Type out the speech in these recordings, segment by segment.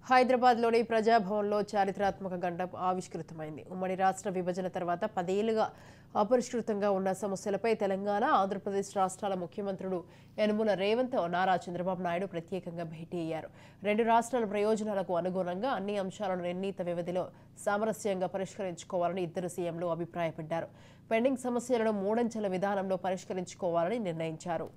హైదరాబాద్లోని ప్రజాభవన్లో చారిత్రాత్మక గండం ఆవిష్కృతమైంది. ఉమ్మడి రాష్ట్ర విభజన తర్వాత 10 ఏళ్లుగా అపరిష్కృతంగా ఉన్న సమస్యలపై తెలంగాణ, ఆంధ్రప్రదేశ్ రాష్ట్రాల ముఖ్యమంత్రులు యనమల రేవంత్, నారా చంద్రబాబు నాయుడు ప్రత్యేకంగా భేటీ అయ్యారు. రెండు రాష్ట్రాల ప్రయోజనాలకు అనుగుణంగా అన్ని అంశాలను నిర్ణీత వ్యవధిలో సామరస్యంగా పరిష్కరించుకోవాలని ఇద్దరు సీఎంలు అభిప్రాయపడ్డారు. పెండింగ్ సమస్యలను మూడంచెల విధానంలో పరిష్కరించుకోవాలని నిర్ణయించారు.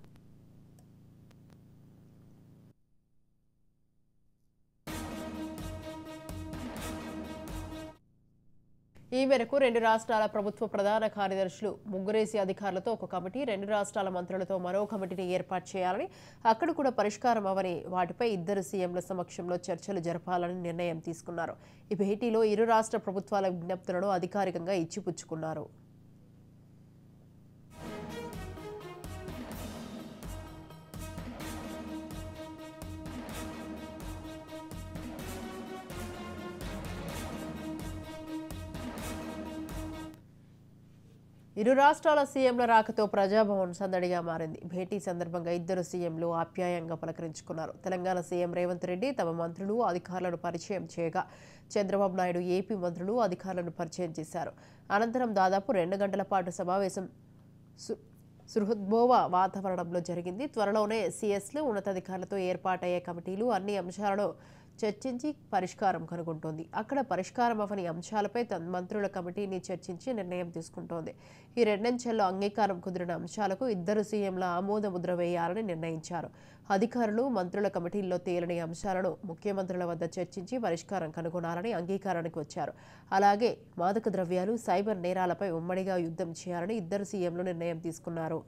ఈ మేరకు రెండు రాష్ట్రాల ప్రభుత్వ ప్రధాన కార్యదర్శులు ముగ్గురేసి అధికారులతో ఒక కమిటీ, రెండు రాష్ట్రాల మంత్రులతో మరో కమిటీని ఏర్పాటు చేయాలని, అక్కడ కూడా పరిష్కారం అవని వాటిపై ఇద్దరు సీఎంల సమక్షంలో చర్చలు జరపాలని నిర్ణయం తీసుకున్నారు. ఈ భేటీలో ఇరు రాష్ట్ర ప్రభుత్వాల విజ్ఞప్తులను అధికారికంగా ఇచ్చిపుచ్చుకున్నారు. ఇరు రాష్ట్రాల సీఎంల రాకతో ప్రజాభవన్ సందడిగా మారింది. భేటీ సందర్భంగా ఇద్దరు సీఎంలు ఆప్యాయంగా పలకరించుకున్నారు. తెలంగాణ సీఎం రేవంత్ రెడ్డి తమ మంత్రులు, అధికారులను పరిచయం చేయగా, చంద్రబాబు నాయుడు ఏపీ మంత్రులు, అధికారులను పరిచయం చేశారు. అనంతరం దాదాపు 2 గంటల పాటు సమావేశం సుహృద్భావ వాతావరణంలో జరిగింది. త్వరలోనే సీఎస్లు, ఉన్నతాధికారులతో ఏర్పాటయ్యే కమిటీలు అన్ని అంశాలను చర్చించి పరిష్కారం కనుగొంటోంది. అక్కడ పరిష్కారం అవని అంశాలపై మంత్రుల కమిటీని చర్చించి నిర్ణయం తీసుకుంటోంది. ఈ రెండంచెల్లో అంగీకారం కుదిరిన అంశాలకు ఇద్దరు సీఎంల ఆమోద ముద్ర వేయాలని నిర్ణయించారు. అధికారులు, మంత్రుల కమిటీల్లో తేలని అంశాలను ముఖ్యమంత్రుల వద్ద చర్చించి పరిష్కారం కనుగొనాలని అంగీకారానికి వచ్చారు. అలాగే మాదక ద్రవ్యాలు, సైబర్ నేరాలపై ఉమ్మడిగా యుద్ధం చేయాలని ఇద్దరు సీఎంలు నిర్ణయం తీసుకున్నారు.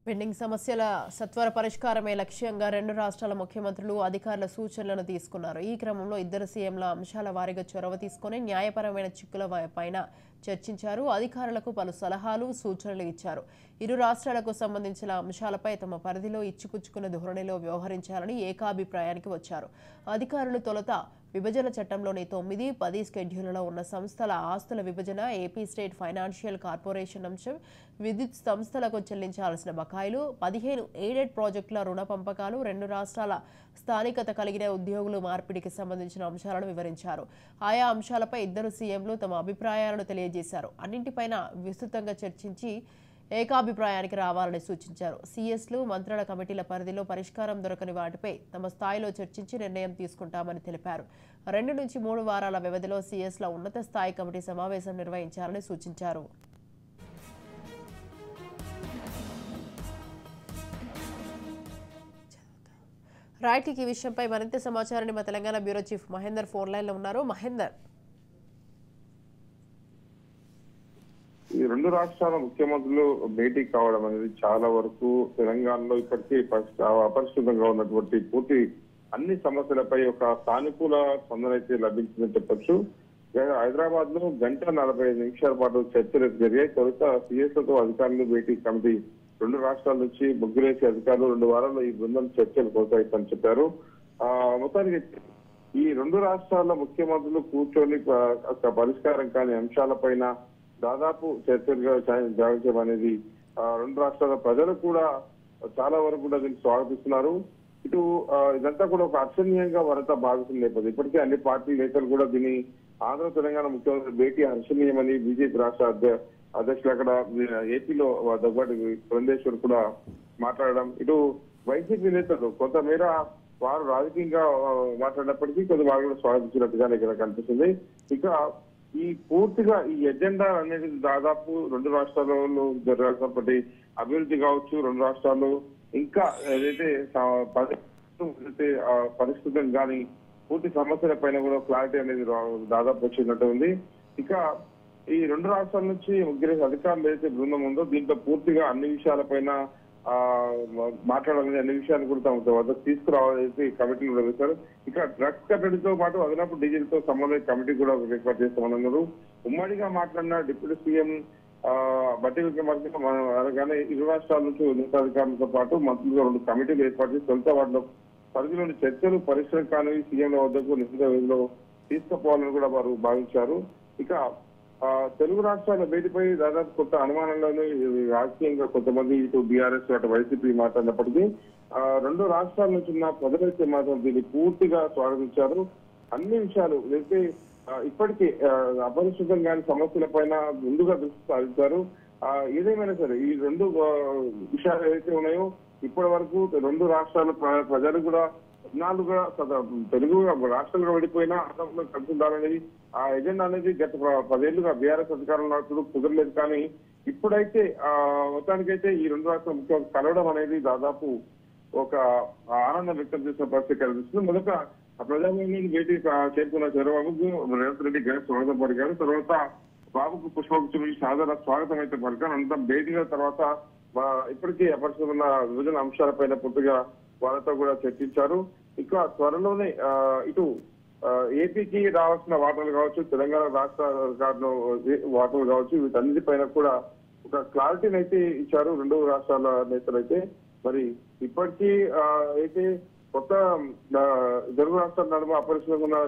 పెండింగ్ సమస్యల సత్వర పరిష్కారమే లక్ష్యంగా రెండు రాష్ట్రాల ముఖ్యమంత్రులు, అధికారుల సూచనలను తీసుకున్నారు. ఈ క్రమంలో ఇద్దరు సీఎంల అంశాల వారీగా చొరవ తీసుకుని న్యాయపరమైన చిక్కుల పైన చర్చించారు. అధికారులకు పలు సలహాలు, సూచనలు ఇచ్చారు. ఇరు రాష్ట్రాలకు సంబంధించిన అంశాలపై తమ పరిధిలో ఇచ్చిపుచ్చుకున్న ధోరణిలో వ్యవహరించాలని ఏకాభిప్రాయానికి వచ్చారు. అధికారులు తొలుత విభజన చట్టంలోని 9, 10 స్కెడ్యూల్లో ఉన్న సంస్థల ఆస్తుల విభజన, ఏపీ స్టేట్ ఫైనాన్షియల్ కార్పొరేషన్ అంశం, విద్యుత్ సంస్థలకు చెల్లించాల్సిన బకాయిలు, 15 ఎయిడెడ్ ప్రాజెక్టుల రుణ పంపకాలు, రెండు రాష్ట్రాల స్థానికత కలిగిన ఉద్యోగులు మార్పిడికి సంబంధించిన అంశాలను వివరించారు. ఆయా అంశాలపై ఇద్దరు సీఎంలు తమ అభిప్రాయాలను తెలియజేశారు. అన్నింటిపైన విస్తృతంగా చర్చించి ఏకాభిప్రాయానికి రావాలని సూచించారు. సీఎస్లు, మంత్రుల కమిటీల పరిధిలో పరిష్కారం దొరకని వాటిపై తమ స్థాయిలో చర్చించి నిర్ణయం తీసుకుంటామని తెలిపారు. 2 నుంచి 3 వారాల వ్యవధిలో సీఎస్ల ఉన్నత స్థాయి కమిటీ సమావేశం నిర్వహించాలని సూచించారు. రైట్, ఈ విషయంపై మరింత సమాచారాన్ని మా Telangana bureau chief Mahender phone లైన్లో ఉన్నారు. మహేందర్, ఈ రెండు రాష్ట్రాల ముఖ్యమంత్రులు భేటీ కావడం అనేది చాలా వరకు తెలంగాణలో ఇప్పటికీ అపరిష్కృతంగా ఉన్నటువంటి పూర్తి అన్ని సమస్యలపై ఒక సానుకూల స్పందన అయితే లభించిందని చెప్పొచ్చు. హైదరాబాద్ లో 1:45 పాటు చర్చలు జరిగాయి. తొలుత సీఎస్లతో అధికారులు భేటీ కమిటీ, రెండు రాష్ట్రాల నుంచి ముగ్గురేసి అధికారులు 2 వారాల్లో ఈ బృందం చర్చలు కొనసాగిస్తామని చెప్పారు. మొత్తానికి ఈ రెండు రాష్ట్రాల ముఖ్యమంత్రులు కూర్చొని పరిష్కారం కాని అంశాలపైన దాదాపు చర్చలుగా జరగడం అనేది రెండు రాష్ట్రాల ప్రజలు కూడా చాలా వరకు కూడా దీన్ని స్వాగతిస్తున్నారు. ఇటు ఇదంతా కూడా ఒక హర్షణీయంగా వారంతా భావిస్తున్న నేపథ్యం. ఇప్పటికే అన్ని పార్టీ నేతలు కూడా దీన్ని ఆంధ్ర తెలంగాణ ముఖ్యమంత్రి భేటీ హర్షణీయమని బీజేపీ రాష్ట్ర అధ్యక్షులు అక్కడ ఏపీలో దగ్గర పురంధేశ్వర్ కూడా మాట్లాడడం, ఇటు వైసీపీ నేతలు కొంతమేర వారు రాజకీయంగా మాట్లాడినప్పటికీ కొంత వారు కూడా స్వాగతించినట్టుగానే ఇక్కడ కనిపిస్తుంది. ఇక ఈ పూర్తిగా ఈ ఎజెండా అనేది దాదాపు రెండు రాష్ట్రాలలో జరగాల్సినప్పటి అభివృద్ధి కావచ్చు, రెండు రాష్ట్రాలు ఇంకా ఏదైతే పరిస్థితులు కానీ పూర్తి సమస్యల పైన కూడా క్లారిటీ అనేది దాదాపు వచ్చినట్టు ఉంది. ఇక ఈ రెండు రాష్ట్రాల నుంచి ముగ్గురు అధికారులు ఏదైతే బృందం ఉందో దీంట్లో పూర్తిగా అన్ని విషయాలపైన మాట్లాడాలని, అన్ని విషయాలు కూడా తమ వద్ద తీసుకురావాలని కమిటీలు కూడా వేశారు. ఇక డ్రగ్స్ కట్టడితో పాటు అదనపు డీజిల్ తో సంబంధించిన కమిటీ కూడా ఏర్పాటు చేస్తామన్నారు. ఉమ్మడిగా మాట్లాడిన డిప్యూటీ సీఎం బట్టి విక్రమార్క అనగానే ఇరు రాష్ట్రాల నుంచి ఉన్నతాధికారులతో పాటు మంత్రులుగా 2 కమిటీలు ఏర్పాటు చేసి తొలుత వాటిలో పరిధిలోని చర్చలు పరిశ్రమ కానివి సీఎంల వద్దకు నిశ్చిత వ్యవధిలో తీసుకుపోవాలని కూడా వారు భావించారు. ఇక తెలుగు రాష్ట్రాల భేటీపై దాదాపు కొత్త అనుమానంలోనే రాజకీయంగా కొంతమంది ఇటు బీఆర్ఎస్ అటు వైసీపీ మాట్లాడినప్పటికీ రెండు రాష్ట్రాల నుంచి ఉన్న ప్రజలైతే మాత్రం దీన్ని పూర్తిగా స్వాగతించారు. అన్ని విషయాలు అయితే ఇప్పటికీ అపరిశుభ్రం కాని సమస్యల పైన ముందుగా దృష్టి సాధించారు. ఏదేమైనా సరే ఈ రెండు విషయాలు ఏవైతే ఉన్నాయో ఇప్పటి వరకు రెండు రాష్ట్రాల ప్రజలు కూడా నాలుగుగా తెలుగు రాష్ట్రాలుగా విడిపోయినా అసలు కలిసి ఉండాలనేది ఆ ఎజెండా అనేది గత 10 ఏళ్లుగా బీఆర్ఎస్ అధికారంలో కుదరలేదు. కానీ ఇప్పుడైతే మొత్తానికైతే ఈ రెండు రాష్ట్రాల ముఖ్యమంత్రి కలవడం అనేది దాదాపు ఒక ఆనందం వ్యక్తం చేసిన పరిస్థితి కనిపిస్తుంది. మొదట ప్రజాభవన్ భేటీ చేరుకున్న చంద్రబాబుకు రేవంత్ రెడ్డి ఘన స్వాగతం పలికారు. తర్వాత బాబుకు పుష్పగుచ్చం సాధారణ స్వాగతం అయితే పలికారు. అనంతరం భేటీల తర్వాత ఇప్పటికీ అపరిశుభ్రమైన విభజన అంశాలపైన పూర్తిగా వాళ్ళతో కూడా చర్చించారు. ఇంకా త్వరలోనే ఇటు ఏపీకి రావాల్సిన వాటాలు కావచ్చు, తెలంగాణ రాష్ట్ర వాటాలు కావచ్చు, వీటన్నిటిపైన కూడా ఒక క్లారిటీని అయితే ఇచ్చారు రెండు రాష్ట్రాల నేతలైతే. మరి ఇప్పటికీ అయితే కొత్త తెలుగు రాష్ట్రాల నడుమ అపరిశుభ్రంగా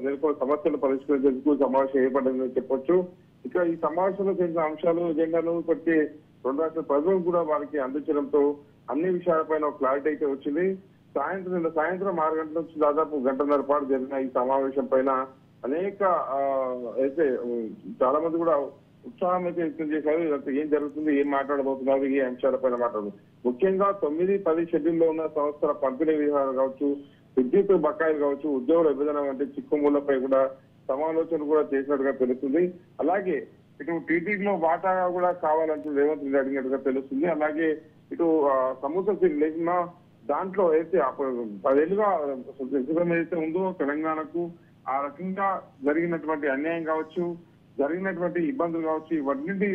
నెలకొన్న సమస్యలు పరిష్కరించేందుకు సమావేశం ఏర్పడిందని చెప్పొచ్చు. ఇక ఈ సమావేశంలో చేసిన అంశాలు ఎజెండాను ఇప్పటికీ రెండు రాష్ట్రాల ప్రజలు కూడా వారికి అందించడంతో అన్ని విషయాలపైన ఒక క్లారిటీ అయితే వచ్చింది. సాయంత్రం 6 గంటల నుంచి దాదాపు 1.5 గంటల పాటు జరిగిన ఈ సమావేశం పైన అనేక అయితే చాలా మంది కూడా ఉత్సాహం అయితే వ్యక్తం చేశారు. ఇదంతా ఏం జరుగుతుంది, ఏం మాట్లాడబోతున్నారు, ఏ అంశాలపైన మాట్లాడదు. ముఖ్యంగా 9-10 షెడ్యూల్లో ఉన్న సంస్థల పంపిణీ విధానాలు కావచ్చు, విద్యుత్ బకాయిలు కావచ్చు, ఉద్యోగుల విభజన వంటి చిక్కుముళ్లపై కూడా సమాలోచనలు కూడా చేసినట్టుగా తెలుస్తుంది. అలాగే ఇటు టీటీడీలో వాటా కూడా కావాలంటూ రేవంత్ రెడ్డి అడిగినట్టుగా తెలుస్తుంది. అలాగే ఇటు సముద్ర తీరు లేకున్నా దాంట్లో అయితే 10 ఏళ్లుగా ఏదైతే ఉందో తెలంగాణకు ఆ రకంగా జరిగినటువంటి అన్యాయం కావచ్చు, జరిగినటువంటి ఇబ్బందులు కావచ్చు, ఇవన్నింటి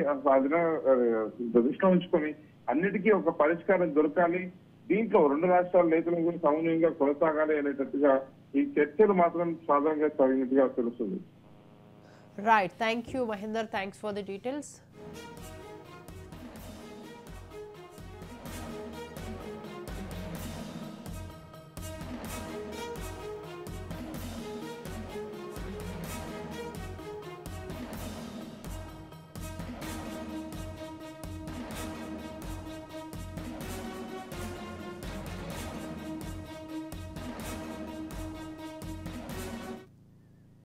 దృష్టిలో ఉంచుకొని అన్నిటికీ ఒక పరిష్కారం దొరకాలి, దీంట్లో రెండు రాష్ట్రాల నేతలు కూడా సమన్వయంగా కొనసాగాలి అనేటట్టుగా ఈ చర్చలు మాత్రం సాధారణంగా సాగినట్టుగా తెలుస్తుంది. Right, thank you Mahender, thanks for the details.